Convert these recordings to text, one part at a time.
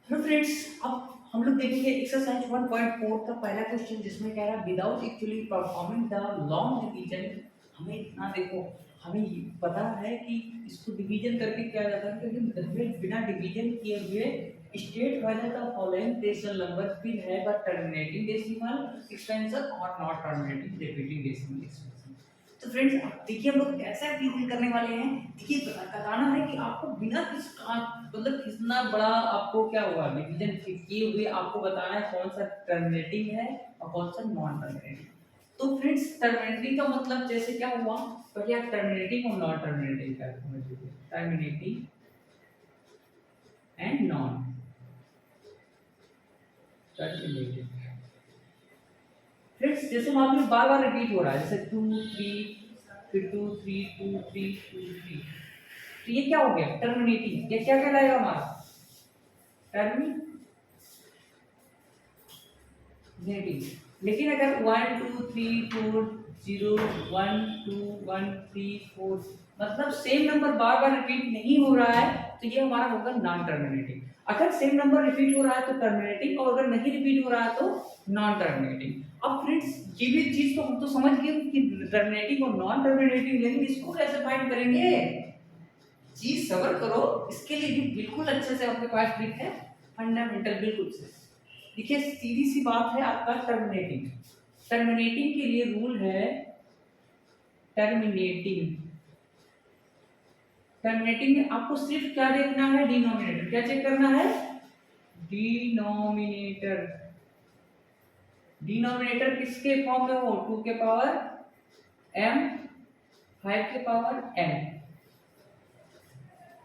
Hello friends, अब हम लोग देखेंगे एक्सरसाइज 1.4 का पहला क्वेश्चन, जिसमें कह रहा है without actually performing the long division. हमें इतना देखो, हमें ये पता है कि इसको डिवीजन करके क्या जाता है, क्योंकि हमें बिना डिवीजन किए हुए state wise the following decimal number फिर है बट टर्मिनेटिंग डेसिमल एक्सपेंशन और not terminating repeating decimal expansion. तो फ्रेंड्स, देखिए हम लोग कैसे डील करने वाले हैं। देखिए बताना है कि आपको बिना मतलब कितना बड़ा आपको क्या हुआ डिवीजन किए हुए आपको बताना है कौन सा टर्मिनेटिंग है और कौन सा नॉन टर्मिनेटिंग। तो फ्रेंड्स, टर्मिनेटिंग का मतलब जैसे क्या हुआ, पहले आप टर्मिनेटिंग और नॉन टर्मिनेटिंग का समझ लीजिए। Terminating and non terminating. Friends, जैसे मान लो बार बार रिपीट हो रहा है, जैसे 2 3 फिर 2 3 2 3 2 3, तो ये क्या हो गया टर्मिनेटिंग। ये क्या कहलाएगा हमारा टर्मिनेटिंग। लेकिन अगर 1 2 3 4 0 1 2 1 3 4 मतलब सेम नंबर बार बार रिपीट नहीं हो रहा है, तो ये हमारा होगा नॉन टर्मिनेटिंग। अगर सेम नंबर रिपीट हो रहा है तो टर्मिनेटिंग, और अगर नहीं रिपीट हो रहा है तो नॉन टर्मिनेटिंग। अब फ्रेंड्स, ये भी चीज तो हम तो समझ गए कि टर्मिनेटिंग और नॉन टर्मिनेटिंग, लेकिन इसको कैसे फाइंड करेंगे। जी सबर करो, इसके लिए भी बिल्कुल अच्छे से आपके पास ट्रिक है, फंडामेंटल बिल्कुल से। देखिए सीधी सी बात है, आपका टर्मिनेटिंग। टर्मिनेटिंग के लिए रूल है टर्मिनेटिंग। टर्मिनेटिंग में आपको सिर्फ क्या देखना है, डिनोमिनेटर। क्या चेक करना है, डिनोमिनेटर। डिनोमिनेटर किसके फॉर्म में हो, 2 के पावर m 5 के पावर n।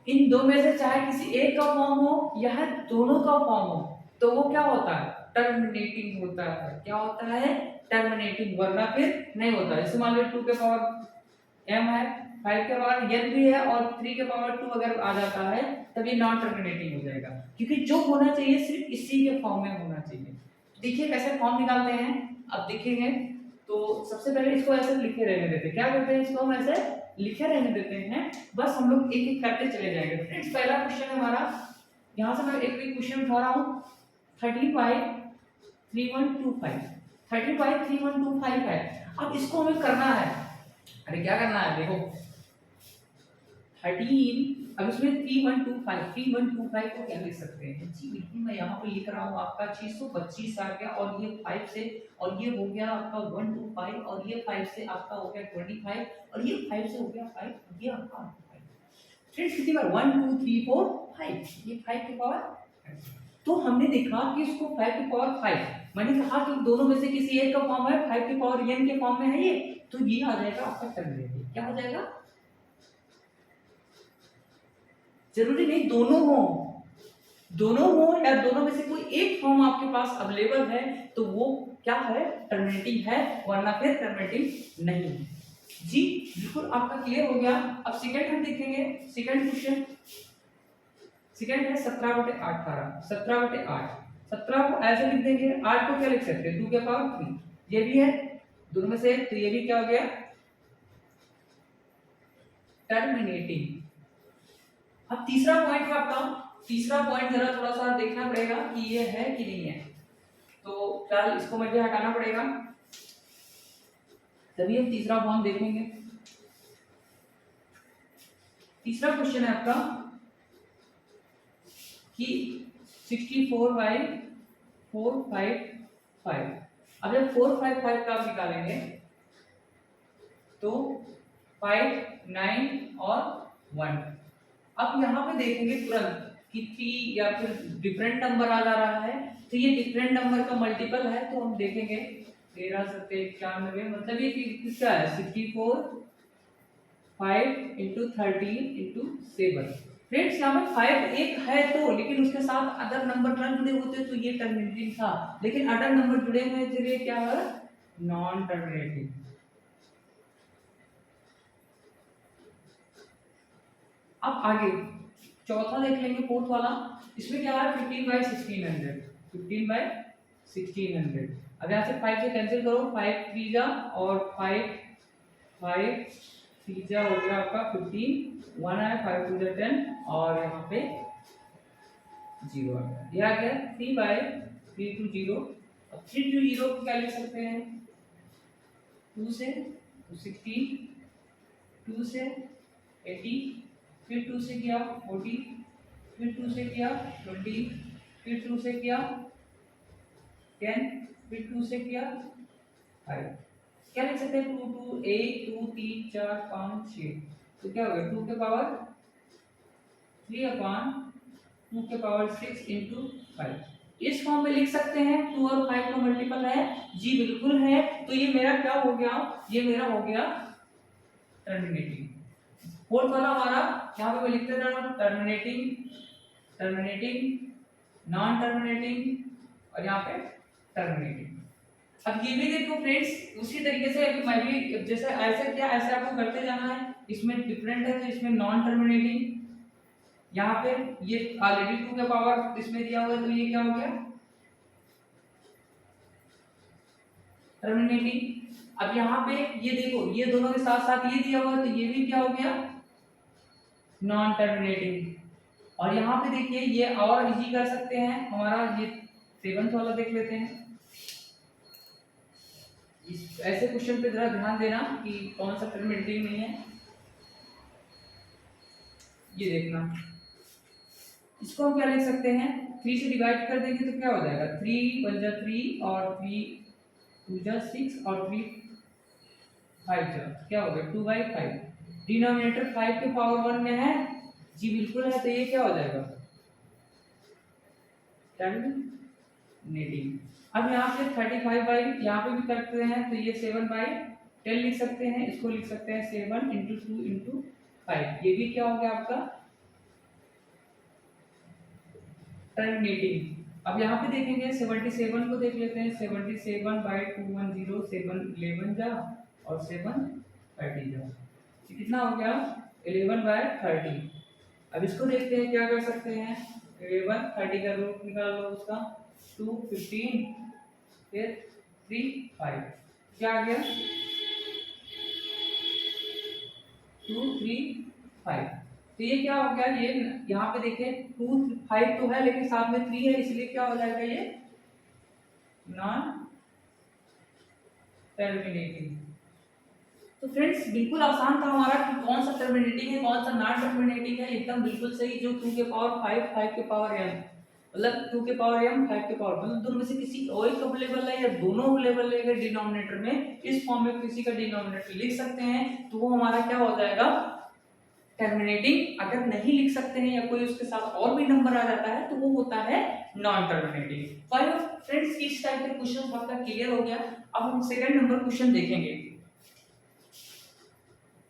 इन दो में से चाहे किसी एक का फॉर्म हो या दोनों का फॉर्म हो, तो वो क्या होता है टर्मिनेटिंग होता है। क्या होता है टर्मिनेटिंग, वरना फिर नहीं होता। जैसे मान लो 2 के पावर m है, 5 के पावर n भी है और 3 के पावर 2 अगर आ जाता है, तब ये नॉन टर्मिनेटिंग हो जाएगा, क्योंकि जो होना चाहिए सिर्फ इसी के फॉर्म में होना चाहिए। देखिए कैसे फॉर्म निकालते हैं, अब देखेंगे। तो सबसे पहले इसको ऐसे लिखे रहने देते हैं। क्या करते हैं, इसको हम ऐसे लिखे रहने देते हैं, बस हम लोग एक एक करते चले जाएंगे। फ्रेंड्स, पहला क्वेश्चन है हमारा, यहाँ से मैं एक एक क्वेश्चन उठा रहा हूँ। 35 3125 35 3125 है। अब इसको हमें करना है, अरे क्या करना है देखो, 13। अब इसमें 3125 को क्या लिख सकते हैं जी, बिल्कुल मैं यहाँ पे लिख रहा हूँ आपका 625 आ गया, और ये 5 से, और ये हो गया आपका 125, और ये 5 से आपका हो गया 25, और ये 5 से हो गया 5, ये आपका 5। फ्रेंड्स कितनी बार 1 2 3 4 5, ये 5 की पावर 5। तो हमने देखा कि इसको 5 की पावर 5, मैंने कहा कि दोनों में से किसी एक का फॉर्म है, 5 की पावर n के फॉर्म में है ये, तो ये आ जाएगा आपका टर्मिनेटिव। क्या हो जाएगा, जरूरी नहीं दोनों हो, दोनों हो या दोनों में से कोई एक फॉर्म आपके पास अवेलेबल है, तो वो क्या है टर्मिनेटिंग है, वरना फिर टर्मिनेटिंग नहीं है। जी बिल्कुल आपका क्लियर हो गया। अब सेकंड हम देखेंगे, सेकंड क्वेश्चन। सेकंड है 17/8 12, 17/8। 17 को ऐसे लिख देंगे, 8 को क्या लिख सकते हैं 2 के पावर 3, ये भी है दोनों में से, तो ये भी क्या हो गया टर्मिनेटिंग। अब तीसरा पॉइंट है आपका, तीसरा पॉइंट जरा थोड़ा सा देखना पड़ेगा कि ये है कि नहीं है। तो फिलहाल इसको मुझे हटाना पड़ेगा, तभी हम तीसरा फॉर्म देखेंगे। तीसरा क्वेश्चन है आपका कि 64/455। अब जब 455 का आप निकालेंगे तो 5 9 और 1। अब यहाँ पे देखेंगे तुरंत कि 3 या फिर डिफरेंट नंबर आ जा रहा है, तो ये डिफरेंट नंबर का मल्टीपल है, तो हम देखेंगे 13 7 91, मतलब ये किसका है 64 5 इंटू 13 इंटू 7। फ्रेंड्स यहाँ पे 5 एक है तो, लेकिन उसके साथ अदर नंबर ना जुड़े होते तो ये टर्मिनेटिंग था, लेकिन अदर नंबर जुड़े हुए इसलिए क्या है नॉन टर्मिनेटिंग। अब आगे चौथा देख लेंगे, फोर्थ वाला। इसमें क्या है 15/1600, 15/1600। अब यहाँ से 5 से कैंसिल करो, 5 3 जा और 5 5 3 जा हो गया आपका 15, 1 आया 5 2 10, और यहाँ पे जीरो आ गया, ये आ गया 3/3 to 0। अब 3 to 0 को क्या लिख सकते हैं, 2 से तो 16, 2 से 80, फिर 2 से किया 40, फिर 2 से किया 20, फिर 2 से किया 10, फिर 2 से किया 5। क्या लिख सकते हैं, 2 2 1 2 3 4 5 6, तो क्या हो गया 2 के पावर 3/2 के पावर 6 into 5। इस फॉर्म में लिख सकते हैं, 2 और 5 का मल्टीपल है, जी बिल्कुल है। तो ये मेरा क्या हो गया, ये मेरा हो गया टर्मिनेटिंग। फोर्थ वाला हमारा यहाँ पे मैं लिखते जा रहा हूँ टर्मिनेटिंग, टर्मिनेटिंग, नॉन टर्मिनेटिंग और यहाँ पे टर्मिनेटिंग। अब ये भी देखो फ्रेंड्स, उसी तरीके से अभी मैं भी जैसे ऐसे क्या ऐसे आपको करते जाना है। इसमें डिफरेंट है तो इसमें नॉन टर्मिनेटिंग, यहाँ पे ये ऑलरेडी 2 के पावर इसमें दिया हुआ है तो ये क्या हो गया टर्मिनेटिंग। अब यहाँ पे ये देखो, ये दोनों के साथ साथ ये दिया हुआ है तो ये भी क्या हो गया नॉन टर्मिनेटिंग। और यहाँ पे देखिए ये और इजी कर सकते हैं, हमारा ये 7th वाला देख लेते हैं। इस ऐसे क्वेश्चन पे जरा ध्यान देना कि कौन सा टर्मिनेटिंग नहीं है, ये देखना। इसको हम क्या लिख सकते हैं, 3 से डिवाइड कर देंगे तो क्या हो जाएगा 3 1 जा 3 और 3 2 जा 6 और 3 5 जा क्या हो गया 2/5। डिनोमिनेटर 5 के पावर 1 में है, जी बिल्कुल है, तो ये क्या हो जाएगा टर्मिनेटिंग। अब यहाँ पे 35 यहाँ पे भी करते हैं तो ये 7/10 लिख सकते हैं, इसको लिख सकते हैं 7 into 2 into 5, ये भी क्या हो गया आपका टर्मिनेटिंग। अब यहाँ पे देखेंगे 77 को देख लेते हैं, 77/210 7 11 जा और 7 30 जा, ये कितना हो गया 11/30। अब इसको देखते हैं क्या कर सकते हैं, 11 30 का रूट निकाल लो उसका 2 15 फिर 3 5, क्या आ गया 2 3 5। तो ये क्या हो गया, ये यहाँ पे देखें 2 5 तो है लेकिन साथ में 3 है, इसलिए क्या हो जाएगा ये नॉन टर्मिनेटिंग। तो फ्रेंड्स बिल्कुल आसान था हमारा कि कौन सा टर्मिनेटिंग है कौन सा नॉन टर्मिनेटिंग है, एकदम बिल्कुल सही। जो 2 के पावर 5 5 के पावर m मतलब 2 के पावर m 5 के पावर, मतलब दोनों में से किसी और एक अवेलेबल है या दोनों अवेलेबल है अगर डिनोमिनेटर में, इस फॉर्म में किसी का डिनोमिनेटर लिख सकते हैं तो वो हमारा क्या हो जाएगा टर्मिनेटिंग। अगर नहीं लिख सकते हैं या कोई उसके साथ और भी नंबर आ जाता है तो वो होता है नॉन टर्मिनेटिंग। फ्रेंड्स इस टाइप के क्वेश्चन आपका क्लियर हो गया। अब हम सेकंड नंबर क्वेश्चन देखेंगे।